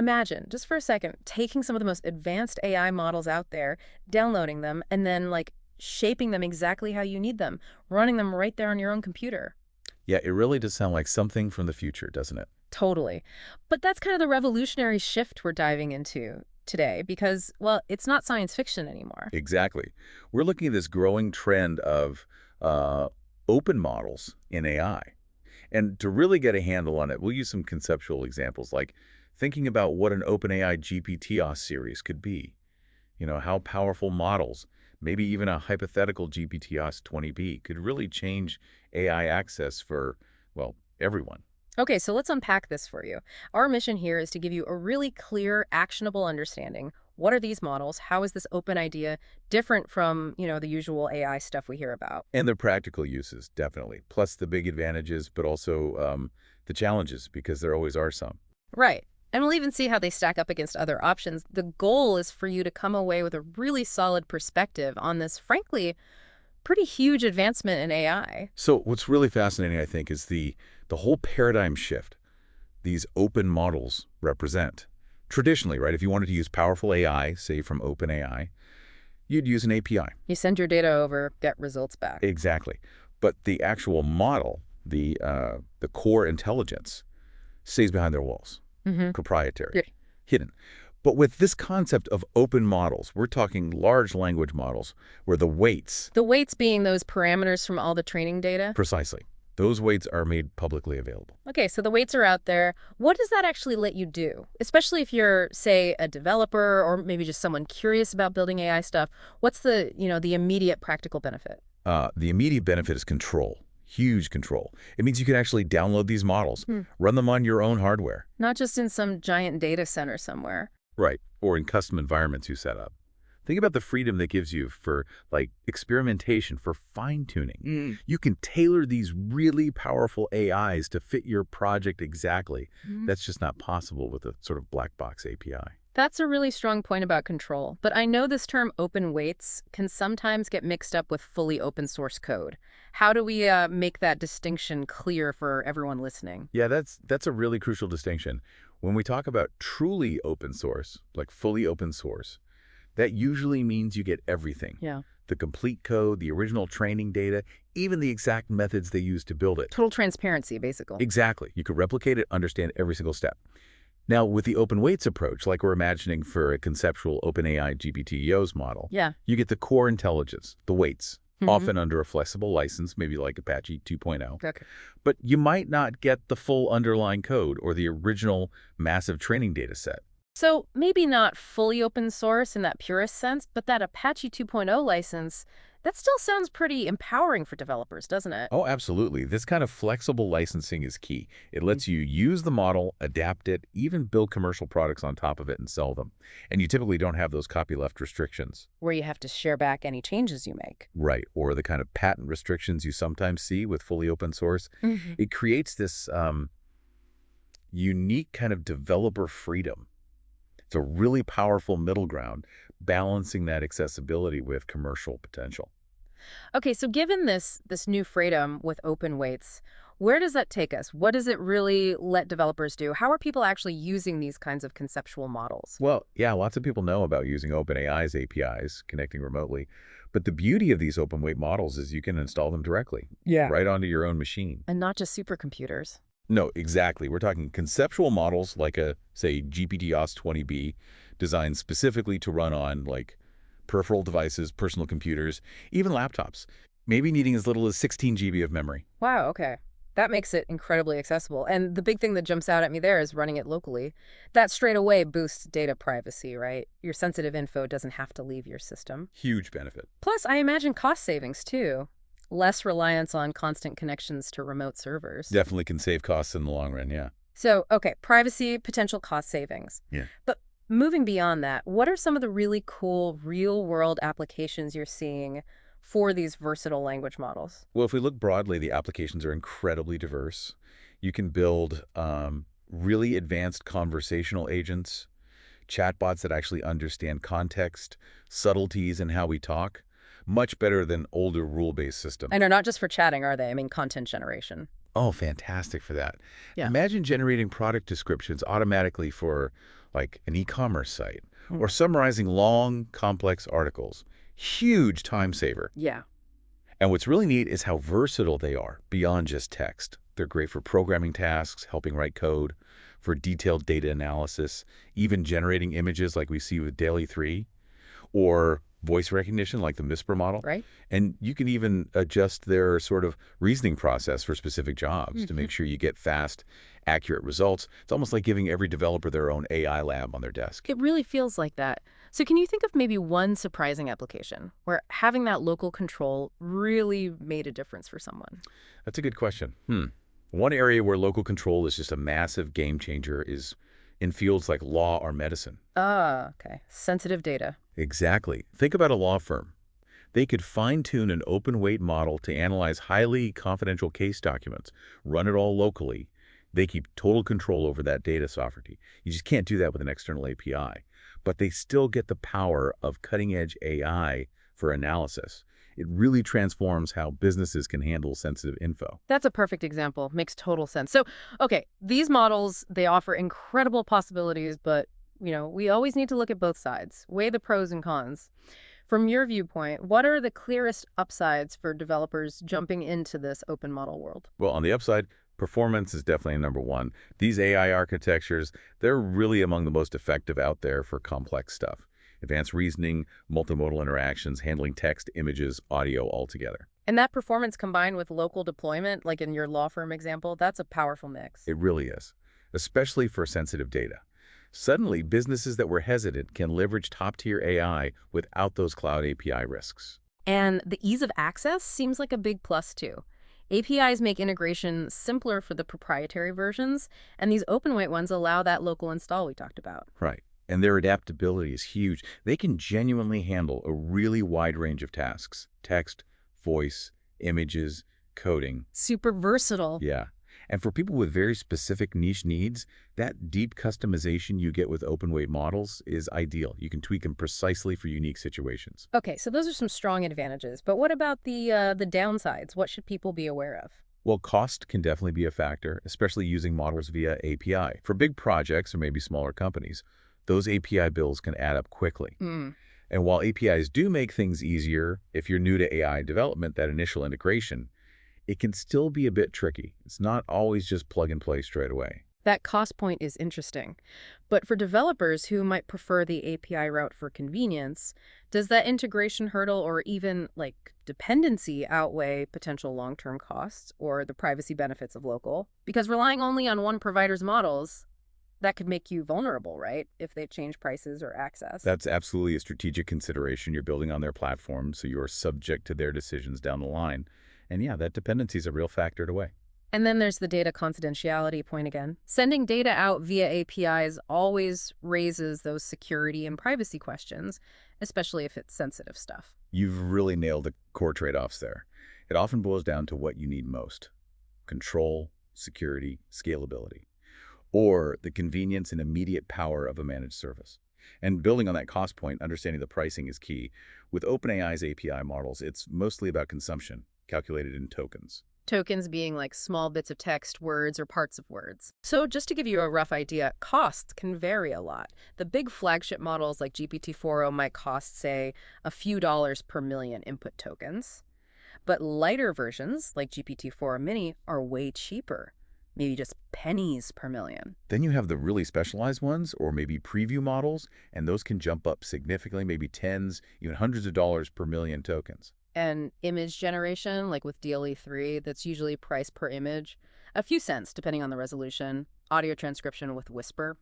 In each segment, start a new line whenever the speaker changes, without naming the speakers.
Imagine, just for a second, taking some of the most advanced AI models out there, downloading them, and then, like, shaping them exactly how you need them, running them right there on your own computer.
Yeah, it really does sound like something from the future, doesn't it?
Totally. But that's kind of the revolutionary shift we're diving into today because, well, it's not science fiction anymore.
Exactly. We're looking at this growing trend of uh, open models in AI. And to really get a handle on it, we'll use some conceptual examples, like thinking about what an OpenAI GPT-OSS series could be. How powerful models, maybe even a hypothetical GPT-OSS 20B, could really change AI access for, well, everyone.
Okay, so let's unpack this for you. Our mission here is to give you a really clear, actionable understanding. What are these models? How is this open idea different from, the usual AI stuff we hear about?
And the practical uses, definitely. Plus the big advantages, but also the challenges, because there always are some.
Right. And we'll even see how they stack up against other options. The goal is for you to come away with a really solid perspective on this, frankly, pretty huge advancement in AI.
So what's really fascinating, I think, is the whole paradigm shift these open models represent. Traditionally, right, if you wanted to use powerful AI, say from OpenAI, you'd use an API.
You send your data over, get results back.
Exactly. But the actual model, the core intelligence, stays behind their walls, proprietary,
Yeah.
hidden. But with this concept of open models, we're talking large language models where the weights,
The weights being those parameters from all the training data.
precisely, those weights are made publicly available.
Okay, so the weights are out there. What does that actually let you do? Especially if you're, say, a developer or maybe just someone curious about building AI stuff. What's the immediate practical benefit?
The immediate benefit is control, huge control. It means you can actually download these models, run them on your own hardware.
Not just in some giant data center somewhere.
Right. Or in custom environments you set up. Think about the freedom that gives you for, like, experimentation, for fine-tuning. You can tailor these really powerful AIs to fit your project exactly. That's just not possible with a sort of black box API.
That's a really strong point about control, but I know this term open weights can sometimes get mixed up with fully open source code. How do we make that distinction clear for everyone listening?
Yeah, that's a really crucial distinction. When we talk about truly open source, like fully open source, that usually means you get everything.
Yeah.
The complete code, the original training data, even the exact methods they use to build it.
Total transparency, basically.
Exactly. You could replicate it, understand every single step. Now, with the open weights approach, like we're imagining for a conceptual OpenAI GPT-OSS model,
Yeah.
you get the core intelligence, the weights, often under a flexible license, maybe like Apache 2.0.
Okay.
But you might not get the full underlying code or the original massive training data set.
So maybe not fully open source in that purest sense, but that Apache 2.0 license, that still sounds pretty empowering for developers, doesn't it?
Oh, absolutely. This kind of flexible licensing is key. It lets you use the model, adapt it, even build commercial products on top of it and sell them. And you typically don't have those copyleft restrictions.
Where you have to share back any changes you make.
Right. Or the kind of patent restrictions you sometimes see with fully open source. It creates this unique kind of developer freedom. It's a really powerful middle ground, balancing that accessibility with commercial potential.
Okay, so given this new freedom with open weights, where does that take us? What does it really let developers do? How are people actually using these kinds of conceptual models?
Well, yeah, lots of people know about using OpenAI's APIs, connecting remotely. But the beauty of these open weight models is you can install them directly,
Yeah.
right onto your own machine.
And not just supercomputers.
No, exactly. We're talking conceptual models like a, say, GPT-OSS 20B, designed specifically to run on, like, peripheral devices, personal computers, even laptops, maybe needing as little as 16 GB of memory.
Wow, okay. That makes it incredibly accessible. And the big thing that jumps out at me there is running it locally. That straight away boosts data privacy, right? Your sensitive info doesn't have to leave your system.
Huge benefit.
Plus, I imagine cost savings too. Less reliance on constant connections to remote servers.
Definitely can save costs in the long run, yeah.
So, okay, privacy, potential cost savings.
Yeah.
But moving beyond that, what are some of the really cool real-world applications you're seeing for these versatile language models?
Well, if we look broadly, the applications are incredibly diverse. You can build really advanced conversational agents, chatbots that actually understand context, subtleties in how we talk, much better than older rule-based systems.
And are not just for chatting, are they? I mean, content generation.
Oh, fantastic for that.
Yeah.
Imagine generating product descriptions automatically for, like an e-commerce site,
Mm.
or summarizing long, complex articles. Huge time saver.
Yeah.
And what's really neat is how versatile they are beyond just text. They're great for programming tasks, helping write code, for detailed data analysis, even generating images like we see with Daily 3, or voice recognition like the Whisper model.
Right?
And you can even adjust their sort of reasoning process for specific jobs to
Mhm.
make sure you get fast, accurate results. It's almost like giving every developer their own AI lab on their desk.
It really feels like that. So can you think of maybe one surprising application where having that local control really made a difference for someone?
That's a good question. One area where local control is just a massive game changer is in fields like law or medicine.
Ah, okay. Sensitive data.
Exactly. Think about a law firm. They could fine-tune an open-weight model to analyze highly confidential case documents, run it all locally. They keep total control over that data sovereignty. You just can't do that with an external API. But they still get the power of cutting-edge AI for analysis. It really transforms how businesses can handle sensitive info.
That's a perfect example. Makes total sense. So, okay, these models, they offer incredible possibilities, but, we always need to look at both sides, weigh the pros and cons. From your viewpoint, what are the clearest upsides for developers jumping into this open model world?
Well, on the upside, performance is definitely number one. These AI architectures, they're really among the most effective out there for complex stuff. Advanced reasoning, multimodal interactions, handling text, images, audio all together.
And that performance combined with local deployment, like in your law firm example, that's a powerful mix.
It really is, especially for sensitive data. Suddenly, businesses that were hesitant can leverage top-tier AI without those cloud API risks.
And the ease of access seems like a big plus too. APIs make integration simpler for the proprietary versions, and these open-weight ones allow that local install we talked about.
Right. And their adaptability is huge. They can genuinely handle a really wide range of tasks: text, voice, images, coding.
Super versatile.
Yeah. And for people with very specific niche needs, that deep customization you get with open weight models is ideal. You can tweak them precisely for unique situations.
Okay, so those are some strong advantages, but what about the downsides? What should people be aware of?
Well, cost can definitely be a factor, especially using models via API. For big projects or maybe smaller companies, those API bills can add up quickly.
Hmm.
And while APIs do make things easier, if you're new to AI development, that initial integration, it can still be a bit tricky. It's not always just plug and play straight away.
That cost point is interesting. But for developers who might prefer the API route for convenience, does that integration hurdle or even like dependency outweigh potential long-term costs or the privacy benefits of local? Because relying only on one provider's models, that could make you vulnerable, right? If they change prices or access.
That's absolutely a strategic consideration. You're building on their platform, so you're subject to their decisions down the line. And yeah, that dependency is a real factor to weigh.
And then there's the data confidentiality point again. Sending data out via APIs always raises those security and privacy questions, especially if it's sensitive stuff.
You've really nailed the core trade-offs there. It often boils down to what you need most: control, security, scalability, or the convenience and immediate power of a managed service. And building on that cost point, understanding the pricing is key. With OpenAI's API models, it's mostly about consumption, calculated in tokens.
Tokens being like small bits of text, words, or parts of words. So just to give you a rough idea, costs can vary a lot. The big flagship models like GPT-4o might cost, say, a few dollars per million input tokens. But lighter versions, like GPT-4o Mini, are way cheaper, maybe just pennies per million.
Then you have the really specialized ones, or maybe preview models, and those can jump up significantly, maybe tens, even hundreds of dollars per million tokens.
And image generation, like with DLE3, that's usually price per image, a few cents depending on the resolution. Audio transcription with Whisper,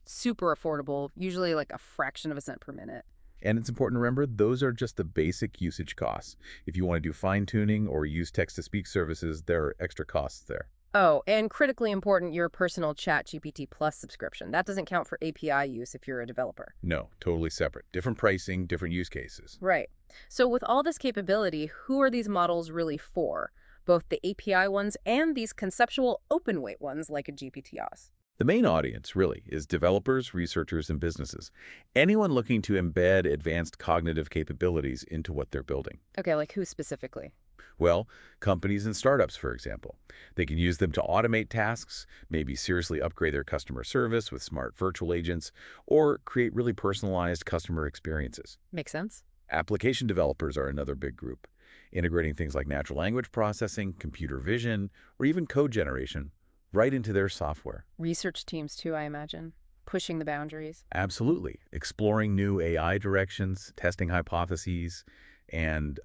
super affordable, usually like a fraction of a cent per minute.
And it's important to remember, those are just the basic usage costs. If you want to do fine-tuning or use text-to-speak services, there are extra costs there.
Oh, and critically important, your personal ChatGPT Plus subscription. That doesn't count for API use if you're a developer.
No, totally separate. Different pricing, different use cases.
Right. So with all this capability, who are these models really for? Both the API ones and these conceptual open-weight ones like a GPT-OSS.
The main audience, really, is developers, researchers, and businesses. Anyone looking to embed advanced cognitive capabilities into what they're building.
Okay, like who specifically?
Well, companies and startups, for example. They can use them to automate tasks, maybe seriously upgrade their customer service with smart virtual agents, or create really personalized customer experiences.
Makes sense.
Application developers are another big group, integrating things like natural language processing, computer vision, or even code generation right into their software.
Research teams, too, I imagine, pushing the boundaries.
Absolutely. Exploring new AI directions, testing hypotheses, and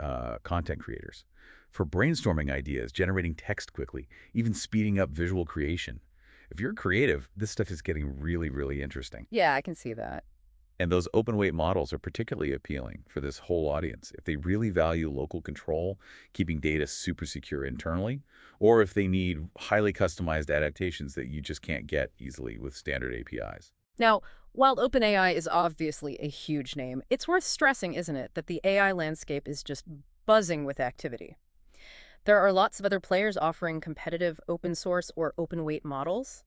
content creators. For brainstorming ideas, generating text quickly, even speeding up visual creation. If you're creative, this stuff is getting really, really interesting.
Yeah, I can see that.
And those open weight models are particularly appealing for this whole audience if they really value local control, keeping data super secure internally, or if they need highly customized adaptations that you just can't get easily with standard APIs.
Now, while OpenAI is obviously a huge name, it's worth stressing, isn't it, that the AI landscape is just buzzing with activity. There are lots of other players offering competitive open source or open weight models.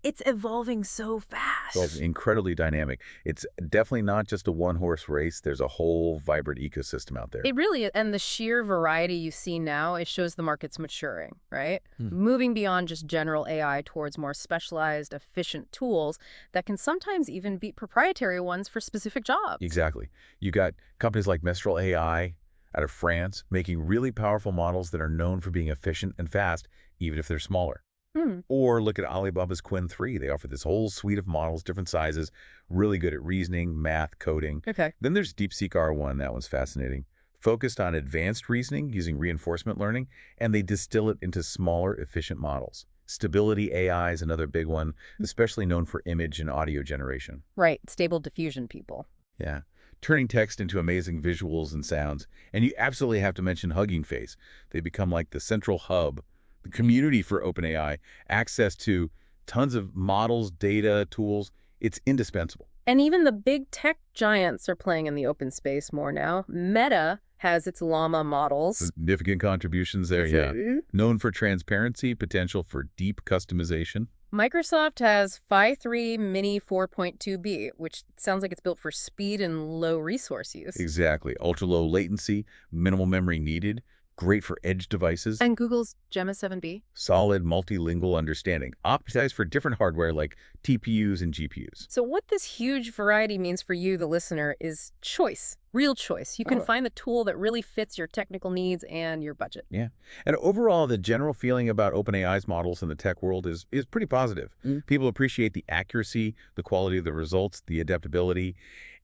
It's evolving so
So it's
fast.
incredibly dynamic. It's definitely not just a one-horse race. There's a whole vibrant ecosystem out there.
It really is. And the sheer variety you see now, it shows the market's maturing, right?
Hmm.
Moving beyond just general AI towards more specialized, efficient tools that can sometimes even beat proprietary ones for specific jobs.
Exactly. You got companies like Mistral AI out of France making really powerful models that are known for being efficient and fast, even if they're smaller.
Hmm.
Or look at Alibaba's Qwen 3. They offer this whole suite of models, different sizes, really good at reasoning, math, coding.
Okay.
Then there's DeepSeek R1. That one's fascinating. Focused on advanced reasoning using reinforcement learning, and they distill it into smaller, efficient models. Stability AI is another big one, especially known for image and audio generation.
Right. Stable diffusion people.
Yeah. Turning text into amazing visuals and sounds. And you absolutely have to mention Hugging Face. They become like the central hub, the community for OpenAI, access to tons of models, data, tools. It's indispensable.
And even the big tech giants are playing in the open space more now. Meta has its llama models.
Significant contributions there, yeah. Known for transparency, potential for deep customization.
Microsoft has Phi 3 Mini 4.2b, which sounds like it's built for speed and low resource use.
Exactly. Ultra-low latency, minimal memory needed, great for edge devices.
And Google's Gemma 7b.
Solid multilingual understanding, optimized for different hardware like TPUs and GPUs.
So what this huge variety means for you, the listener, is choice, real choice. You can find the tool that really fits your technical needs and your budget.
Yeah. And overall, the general feeling about OpenAI's models in the tech world is pretty positive. People appreciate the accuracy, the quality of the results, the adaptability.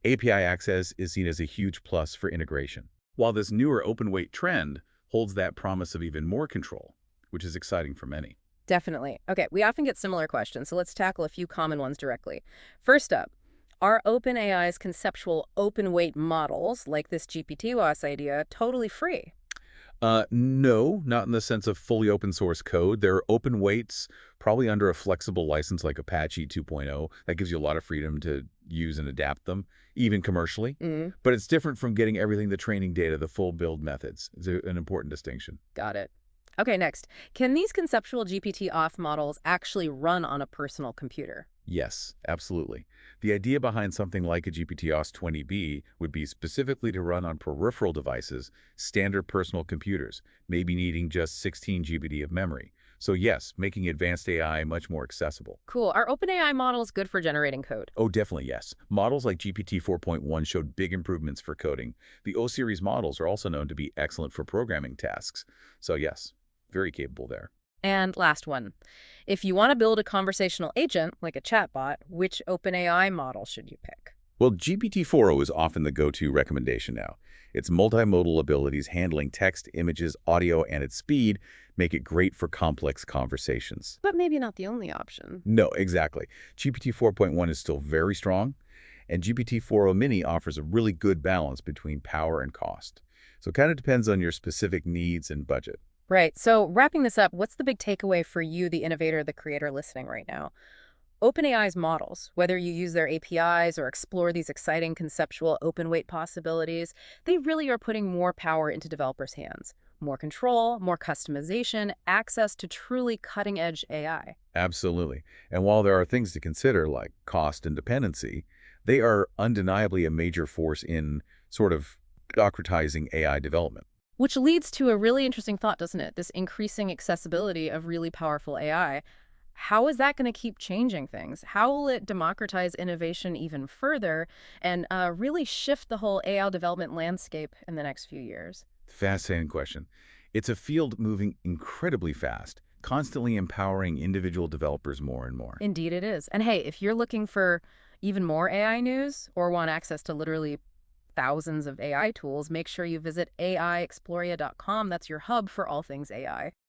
API access is seen as a huge plus for integration. While this newer open weight trend holds that promise of even more control, which is exciting for many.
Definitely. Okay, we often get similar questions, so let's tackle a few common ones directly. First up, are OpenAI's conceptual open weight models, like this GPT-OSS idea, totally free?
No, not in the sense of fully open source code. There are open weights, probably under a flexible license like Apache 2.0. That gives you a lot of freedom to use and adapt them, even commercially. But it's different from getting everything the training data, the full build methods. It's an important distinction.
Got it. Okay, next. Can these conceptual GPT-OSS models actually run on a personal computer?
Yes, absolutely. The idea behind something like a GPT-OSS 20B would be specifically to run on peripheral devices, standard personal computers, maybe needing just 16 GB of memory. So yes, making advanced AI much more accessible.
Cool. Are OpenAI models good for generating code?
Oh, definitely yes. Models like GPT 4.1 showed big improvements for coding. The O-series models are also known to be excellent for programming tasks. So yes, very capable there.
And last one. If you want to build a conversational agent, like a chatbot, which OpenAI model should you pick?
Well, GPT-4o is often the go-to recommendation now. Its multimodal abilities handling text, images, audio, and its speed make it great for complex conversations.
But maybe not the only option.
No, exactly. GPT 4.1 is still very strong, and GPT-4o Mini offers a really good balance between power and cost. So it kind of depends on your specific needs and budget.
Right. So wrapping this up, what's the big takeaway for you, the innovator, the creator listening right now? OpenAI's models, whether you use their APIs or explore these exciting conceptual open weight possibilities, they really are putting more power into developers' hands. More control, more customization, access to truly cutting-edge AI.
Absolutely. And while there are things to consider like cost and dependency, they are undeniably a major force in sort of democratizing AI development.
Which leads to a really interesting thought, doesn't it? This increasing accessibility of really powerful AI. How is that going to keep changing things? How will it democratize innovation even further and really shift the whole AI development landscape in the next few years?
Fascinating question. It's a field moving incredibly fast, constantly empowering individual developers more and more.
Indeed, it is. And hey, if you're looking for even more AI news or want access to literally thousands of AI tools, make sure you visit AIxploria.com. That's your hub for all things AI.